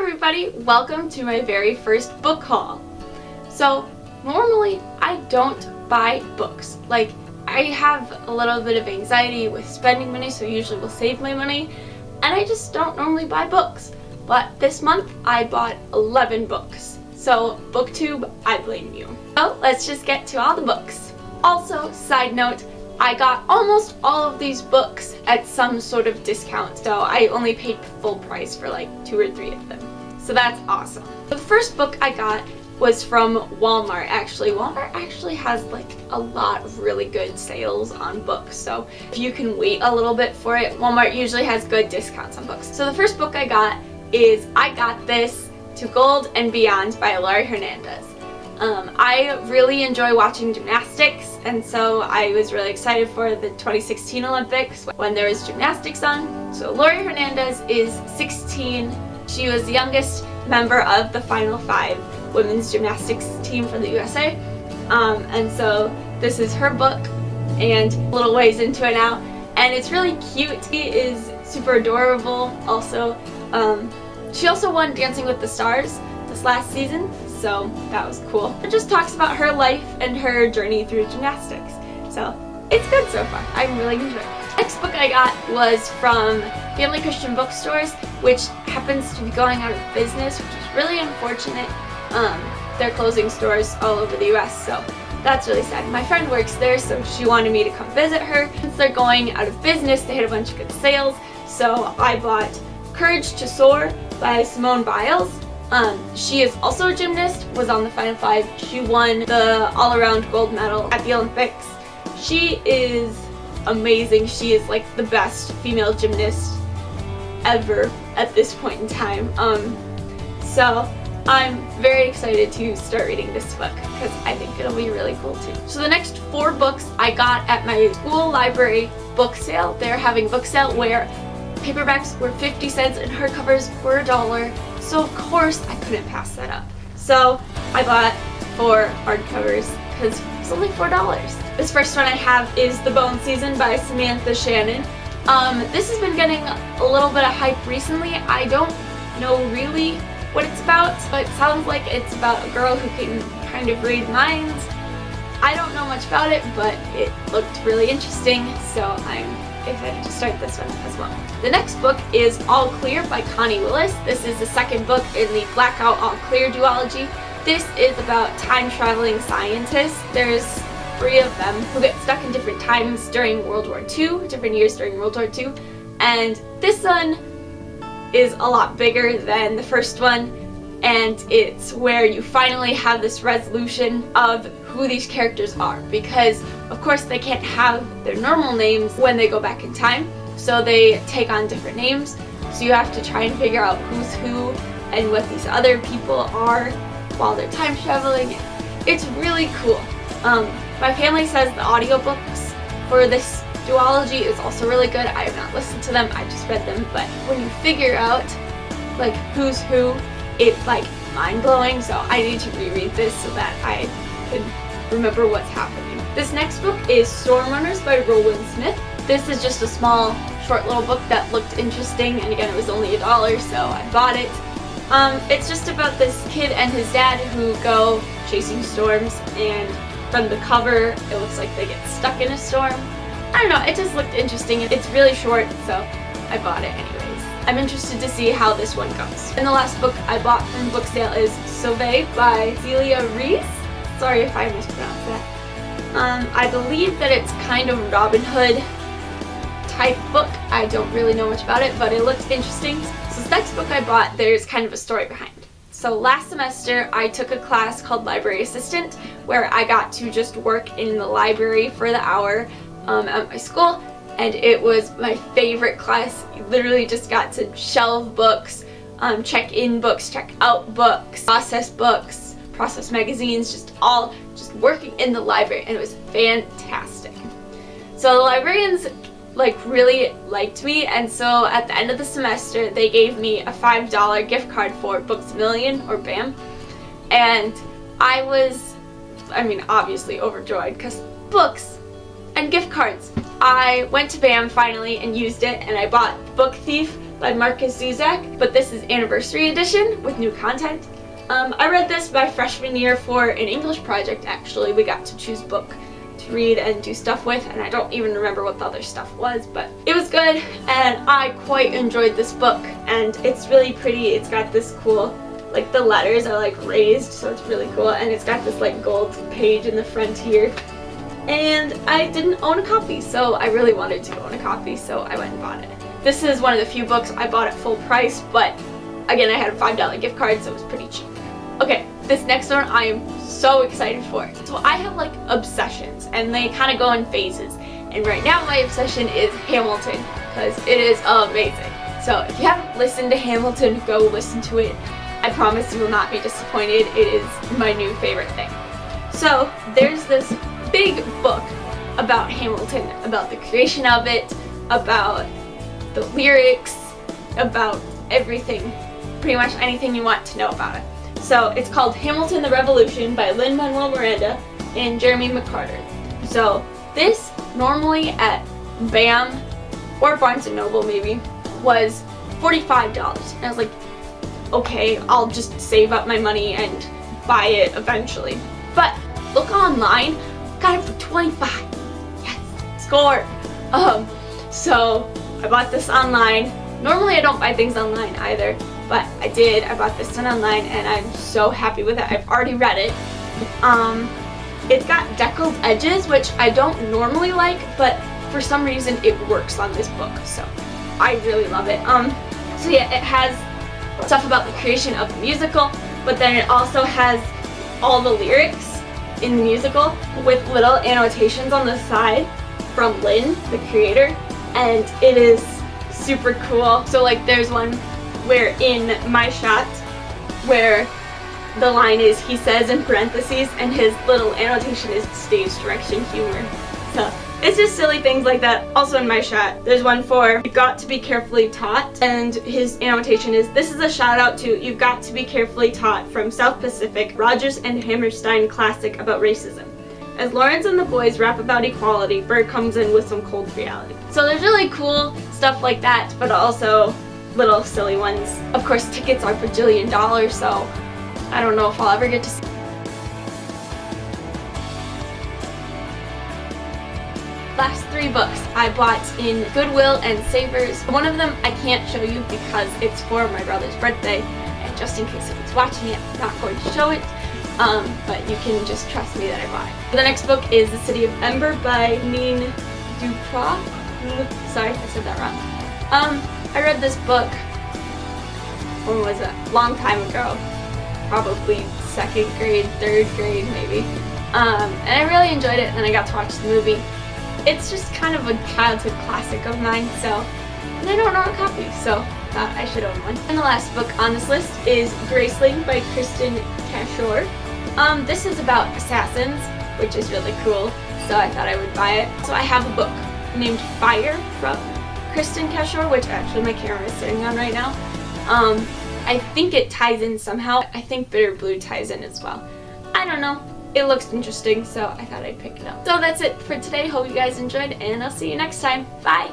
everybody, welcome to my very first book haul. So normally I don't buy books. Like, I have a little bit of anxiety with spending money, so I usually will save my money, and I just don't normally buy books. But this month I bought 11 books. So BookTube, I blame you. So let's just get to all the books. Also, side note, I got almost all of these books at some sort of discount, so I only paid full price for like 2 or 3 of them. So that's awesome. The first book I got was from Walmart actually. Walmart actually has like a lot of really good sales on books, so if you can wait a little bit for it, Walmart usually has good discounts on books. So the first book I got is I Got This, To Gold and Beyond by Laurie Hernandez. I really enjoy watching gymnastics, and so I was really excited for the 2016 Olympics when there was gymnastics on. So Laurie Hernandez is 16. She was the youngest member of the Final 5 women's gymnastics team for the USA. And so this is her book, and a little ways into it now. And it's really cute. She is super adorable. Also, she also won Dancing with the Stars this last season, so that was cool. It just talks about her life and her journey through gymnastics. So it's good so far. I'm really enjoying it. Next book I got was from Family Christian Bookstores, which happens to be going out of business, which is really unfortunate. They're closing stores all over the US, so that's really sad. My friend works there, so she wanted me to come visit her. Since they're going out of business, they had a bunch of good sales, so I bought Courage to Soar by Simone Biles. She is also a gymnast, was on the Final 5. She won the all-around gold medal at the Olympics. She is amazing. She is like the best female gymnast ever at this point in time. So I'm very excited to start reading this book because I think it'll be really cool too. So the next 4 books I got at my school library book sale. They're having a book sale where paperbacks were 50 cents and hardcovers were $1. So of course I couldn't pass that up. So I bought 4 hardcovers because it's only $4. This first one I have is The Bone Season by Samantha Shannon. This has been getting a little bit of hype recently. I don't know really what it's about, but it sounds like it's about a girl who can kind of read minds. I don't know much about it, but it looked really interesting, so I'm excited to start this one as well. The next book is All Clear by Connie Willis. This is the second book in the Blackout All Clear duology. This is about time-traveling scientists. There's 3 of them who get stuck in different times during World War II, different years during World War II, and this one is a lot bigger than the first one, and it's where you finally have this resolution of who these characters are, because of course they can't have their normal names when they go back in time, so they take on different names, so you have to try and figure out who's who and what these other people are while they're time traveling. It's really cool. My family says the audiobooks for this duology is also really good. I have not listened to them, I just read them, but when you figure out like who's who, it's like mind-blowing, so I need to reread this so that I can remember what's happening. This next book is Storm Runners by Roland Smith. This is just a small, short little book that looked interesting, and again, it was only $1, so I bought it. It's just about this kid and his dad who go chasing storms, and from the cover, it looks like they get stuck in a storm. I don't know, it just looked interesting. It's really short, so I bought it anyways. I'm interested to see how this one goes. And the last book I bought from the book sale is Sauvé by Celia Rees. Sorry if I mispronounced that. I believe that it's kind of Robin Hood type book. I don't really know much about it, but it looks interesting. So this next book I bought, there's kind of a story behind. So last semester I took a class called Library Assistant, where I got to just work in the library for the hour at my school, and it was my favorite class. You literally just got to shelve books, check in books, check out books, process magazines, just working in the library, and it was fantastic. So the librarians really liked me, and so at the end of the semester they gave me a $5 gift card for Books A Million, or BAM, and I was, obviously overjoyed because books and gift cards. I went to BAM finally and used it, and I bought Book Thief by Marcus Zuzak, but this is anniversary edition with new content. I read this my freshman year for an English project actually. We got to choose a book to read and do stuff with, and I don't even remember what the other stuff was, but it was good and I quite enjoyed this book, and it's really pretty. It's got this cool, like the letters are like raised, so it's really cool, and it's got this like gold page in the front here. And I didn't own a copy, so I really wanted to own a copy, so I went and bought it. This is one of the few books I bought at full price, but again, I had a $5 gift card, so it was pretty cheap. Okay, this next one I am so excited for. So I have like obsessions, and they kind of go in phases. And right now my obsession is Hamilton, because it is amazing. So if you haven't listened to Hamilton, go listen to it. I promise you will not be disappointed. It is my new favorite thing. So there's this big book about Hamilton, about the creation of it, about the lyrics, about everything, pretty much anything you want to know about it. So it's called Hamilton the Revolution by Lin-Manuel Miranda and Jeremy McCarter. So this normally at BAM or Barnes & Noble maybe was $45. And I was like, okay, I'll just save up my money and buy it eventually. But look online, got it for $25. Yes, score. So I bought this online. Normally I don't buy things online either, but I did. I bought this one online and I'm so happy with it. I've already read it. It's got deckled edges, which I don't normally like, but for some reason it works on this book, so I really love it. So yeah, it has stuff about the creation of the musical, but then it also has all the lyrics in the musical with little annotations on the side from Lin, the creator, and it is super cool. So like there's one where in my shot where the line is, he says in parentheses, and his little annotation is stage direction humor. So it's just silly things like that. Also in my shot, there's one for You've Got to Be Carefully Taught, and his annotation is, this is a shout out to You've Got to Be Carefully Taught from South Pacific, Rodgers and Hammerstein classic about racism. As Lawrence and the boys rap about equality, Bird comes in with some cold reality. So there's really cool stuff like that, but also little silly ones. Of course, tickets are bajillion dollars, so I don't know if I'll ever get to see. Last 3 books I bought in Goodwill and Savers. One of them I can't show you because it's for my brother's birthday, and just in case he's watching it, I'm not going to show it. But you can just trust me that I bought it. The next book is The City of Ember by Neen Duproix. Sorry, I said that wrong. I read this book, when was it? Long time ago. Probably 2nd grade, 3rd grade maybe. And I really enjoyed it, and then I got to watch the movie. It's just kind of a childhood classic of mine, and I don't own a copy, so thought I should own one. And the last book on this list is Graceling by Kristen Cashore. This is about assassins, which is really cool, so I thought I would buy it. So I have a book named Fire from Kristen Cashore, which actually my camera is sitting on right now. I think it ties in somehow. I think Bitter Blue ties in as well. I don't know. It looks interesting, so I thought I'd pick it up. So that's it for today. Hope you guys enjoyed, and I'll see you next time. Bye!